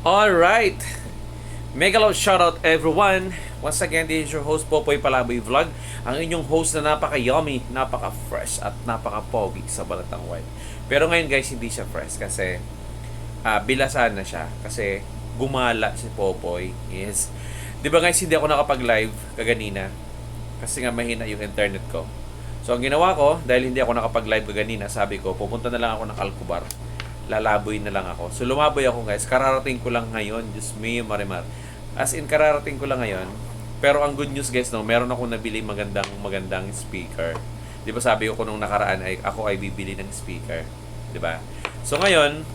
Alright! Mega love shoutout everyone! Once again, this is your host Popoy Palaboy Vlog. Ang inyong host na napaka-yummy, napaka-fresh at napaka-pogi sa balatang white. Pero ngayon guys, hindi siya fresh kasi bilasan na siya. Kasi gumala si Popoy. Yes. Di ba guys, hindi ako nakapag-live kaganina. Kasi nga mahina yung internet ko. So ang ginawa ko, dahil hindi ako nakapag-live kaganina, sabi ko, pupunta na lang ako ng Alcobar. Lalaboy na lang ako. So lumaboy ako guys. Kararating ko lang ngayon. Diyos me, marimar. As in, kararating ko lang ngayon. Pero ang good news guys, no, meron akong nabili magandang speaker. Di ba sabi ko nung nakaraan ay ako ay bibili ng speaker. Di ba? So ngayon,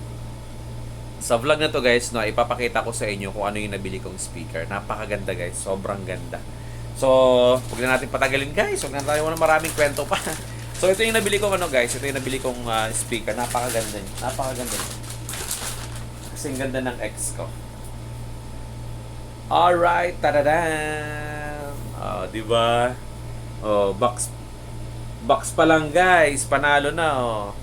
sa vlog na to guys, no, ipapakita ko sa inyo kung ano yung nabili kong speaker. Napakaganda guys. Sobrang ganda. So, huwag na natin patagalin guys. Huwag na tayo ng maraming kwento pa. So, ito yung nabili kong ano guys. Ito yung nabili kong speaker. Napakaganda niya. Napakaganda niya. Kasi ang ganda ng ex ko. Alright. Tadadam. Oh, diba? Oh, box pa lang guys. Panalo na oh.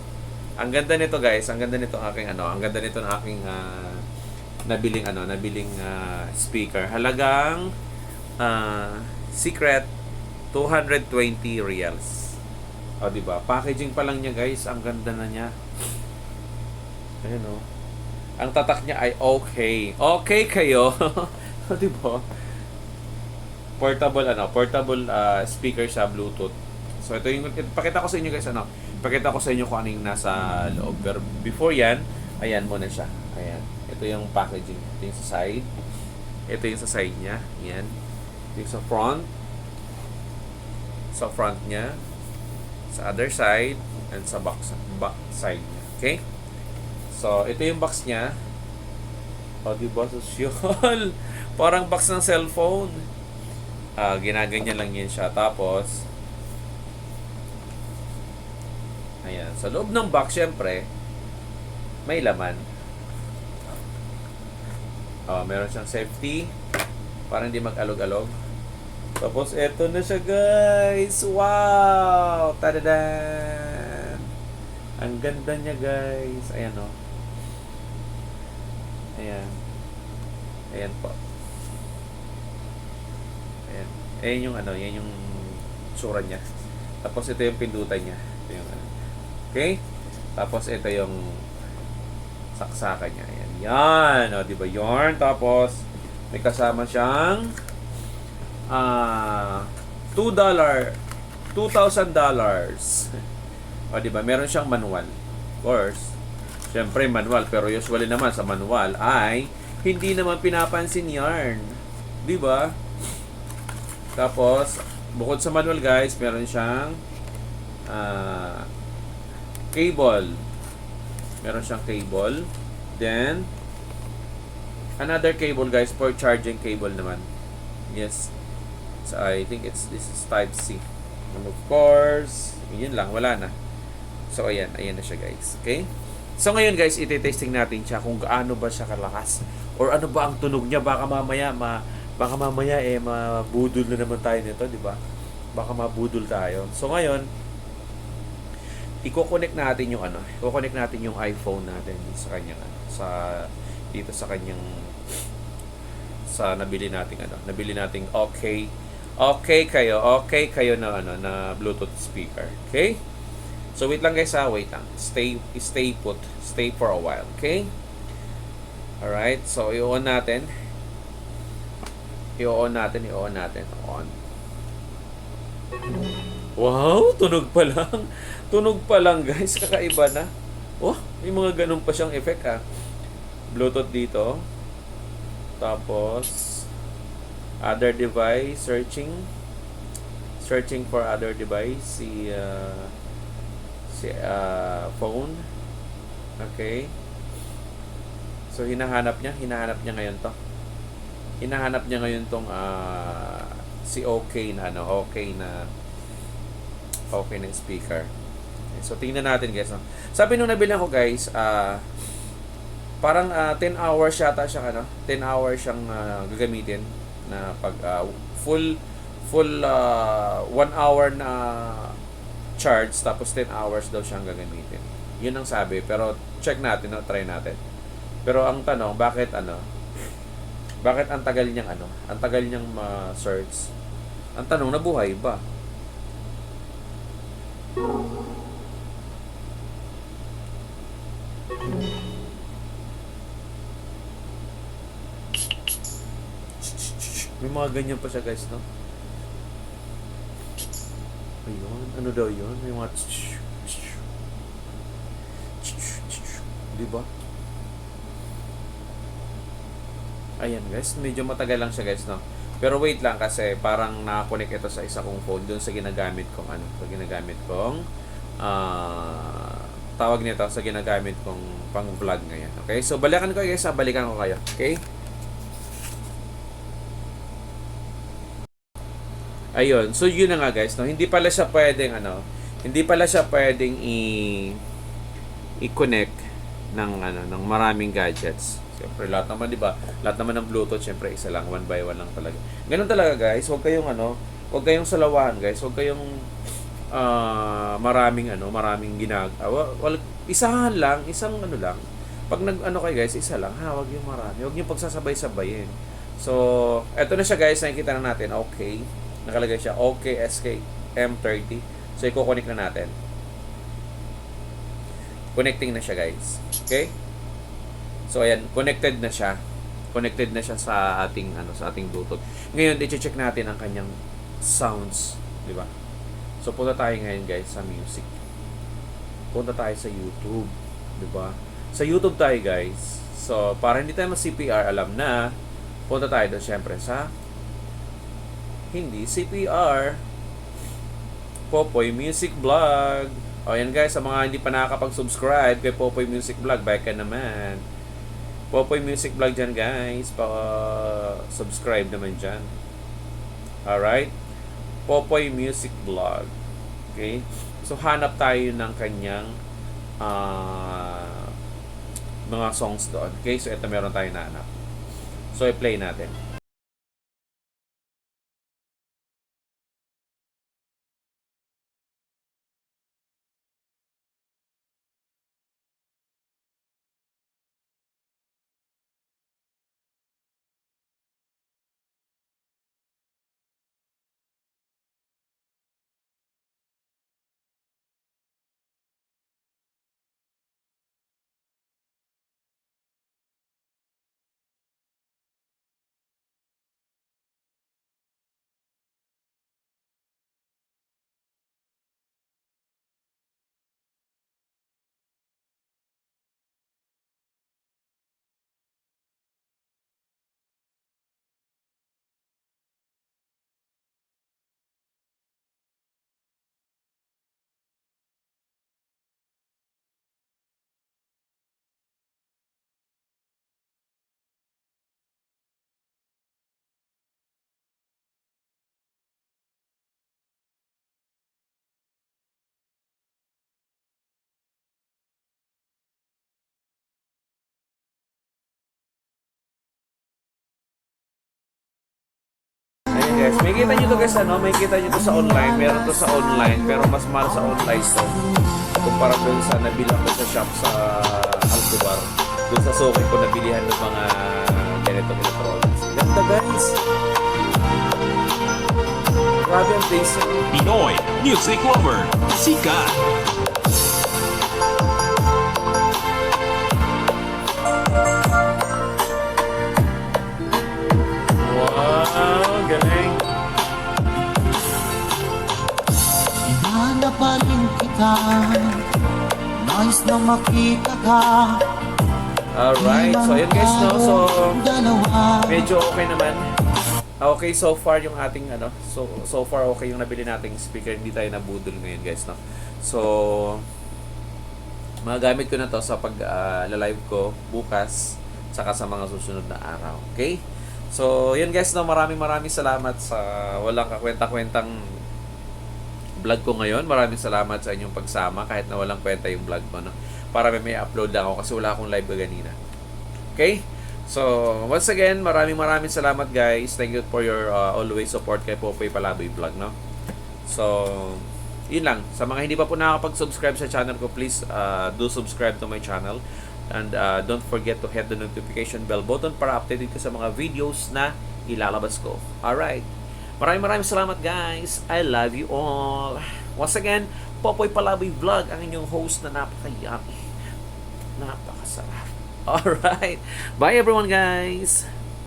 Ang ganda nito guys. Ang ganda nito aking ano. Ang ganda nito ng aking nabiling speaker. Halagang secret 220 reals. O, diba? Packaging pa lang niya, guys. Ang ganda na niya. Ayan, o. Ang tatak niya ay okay. Okay kayo. O, diba? Portable speaker sa Bluetooth. So, ito yung, pakita ko sa inyo, guys, pakita ko sa inyo kung ano yung nasa loob. Pero before yan, ayan muna siya. Ayan. Ito yung packaging. Ito yung sa side. Ito yung sa side niya. Ayan. Ito yung sa front. Sa front niya. Sa other side and sa back side niya. Okay? So, ito yung box niya. O, diba? Social. Parang box ng cellphone. Ginaganyan lang yan siya. Tapos, ayan. Sa loob ng box, syempre, may laman. Meron siyang safety para hindi mag-alog-alog. Tapos, eto na siya, guys. Wow! Tadadan! Ang ganda niya, guys. Ayan, o. Ayan. Ayan po. Ayan. Ayan yung ano, yan yung tsura niya. Tapos, ito yung pindutan niya. Ito yung ano. Okay? Tapos, ito yung saksakan niya. Ayan. Yan. O, diba? Yarn. Tapos, may kasama siyang $2,000. O, diba? Meron siyang manual. Of course. Siyempre, manual. Pero usually naman sa manual ay hindi naman pinapansin yarn. Diba? Tapos, bukod sa manual guys, meron siyang cable. Meron siyang cable. Then, another cable guys for charging cable naman. Yes. So, I think this is type C. And of course, yun lang, wala na. So, ayan na siya guys. Okay? So, ngayon guys, iti-testing natin siya kung gaano ba siya kalakas or ano ba ang tunog niya. Baka mamaya mabudol na naman tayo nito, di ba? Baka mabudol tayo. So, ngayon, i-connect natin yung yung iPhone natin sa kanyang dito sa kanyang nabili nating okay kayo na Bluetooth speaker. Okay? So wait lang guys wait lang. Stay put. Stay for a while, okay? All right. So i-on natin. On. Wow, tunog pa lang. Tunog pa lang guys, kakaiba na. Oh, may mga ganun pa siyang effect Bluetooth dito. Tapos other device, searching for other device, si phone. Okay. So hinahanap niya ngayon to. Hinahanap niya ngayon tong si Aukey na speaker. Okay, so tingnan natin guys. Sabi nung nabilang ko guys, parang 10 hours yata siyang 10 hours siyang gagamitin na pag full 1 hour na charge tapos 10 hours daw siyang gagamitin. Yun ang sabi, pero check natin, try natin. Pero ang tanong, bakit Bakit ang tagal niyang ano? Ang tagal niyang ma-search. Ang tanong, nabuhay ba? May mga ganyan pa siya, guys, no? Ayun, ano daw yun? May mga diba? Ayan, guys, medyo matagal lang siya, guys, no? Pero wait lang kasi parang nakakonect ito sa isa kong phone doon sa ginagamit kong ano, sa ginagamit kong tawag nito sa ginagamit kong pang vlog ngayon. Okay? So balikan ko, guys, balikan ko kayo. Okay? Ayun. So yun na nga, guys, no. Hindi pala siya pwedeng ano, hindi pala siya pwedeng i-connect ng ano, ng maraming gadgets. Siyempre, lahat naman, di ba? Lahat naman ng Bluetooth, siyempre, isa lang. One by one lang talaga. Ganun talaga, guys. Huwag kayong, ano, huwag kayong salawahan, guys. Huwag kayong maraming ginagawa. Isahan lang, isang ano lang. Pag nag-ano kayo, guys, isa lang. Ha, huwag yung marami. Huwag yung pagsasabay-sabayin. So, eto na siya, guys. Nakikita na natin. Okay. Nakalagay siya. Okay, SK M30. So, i-connect na natin. Connecting na siya, guys. Okay? So ayan, connected na siya. Connected na siya sa ating ano, sa ating Bluetooth. Ngayon, i-check natin ang kanyang sounds, di ba? So punta tayo ngayon, guys, sa music. Punta tayo sa YouTube, di ba? Sa YouTube tayo, guys. So para hindi tayo mas-CPR, alam na, punta tayo doon syempre sa hindi CPR. Popoy Music Vlog. O yan, guys, sa mga hindi pa nakakapag-subscribe kay Popoy Music Vlog, baka naman. Popoy Music Vlog dyan, guys. Pa-subscribe naman dyan. Alright? Popoy Music Vlog. Okay? So, hanap tayo ng kanyang mga songs doon. Okay? So, ito meron tayo na hanap. So, i-play natin. Guys, may kita nyo to, guys, ano? May kita nyo to sa online. Meron to sa online, pero mas mahal sa online to. Kumpara dun sa nabilang ko sa shop sa Alcobar. Dun sa Aukey ko nabilihan ng mga ganitong electronics. Ganda, guys. Grabe ang taste. Pinoy Music Lover, sikat. Galing. Hinana pa rin kita, nais na makita ka. Alright, so yun, guys, no? So medyo okay naman. Okay, so far yung ating ano, so far okay yung nabili nating speaker, hindi tayo nabudol ngayon, guys, no? So magagamit ko na to sa pag live ko bukas saka sa mga susunod na araw. Okay? So, yun, guys, no, maraming salamat sa walang kakwenta-kwentang vlog ko ngayon. Maraming salamat sa inyong pagsama kahit na walang kwenta yung vlog ko, no? Para may upload lang ako kasi wala akong live kanina. Okay? So, once again, maraming salamat, guys. Thank you for your always support kay Popoy Palaboy Vlog, no? So, yun lang. Sa mga hindi pa po nakakapag-subscribe sa channel ko, please do subscribe to my channel. And don't forget to hit the notification bell button para updated ka sa mga videos na ilalabas ko. Alright. Maraming salamat guys. I love you all. Once again, Popoy Palaboy Vlog, ang inyong host na napaka-yummy. Napakasarap. Alright. Bye everyone guys.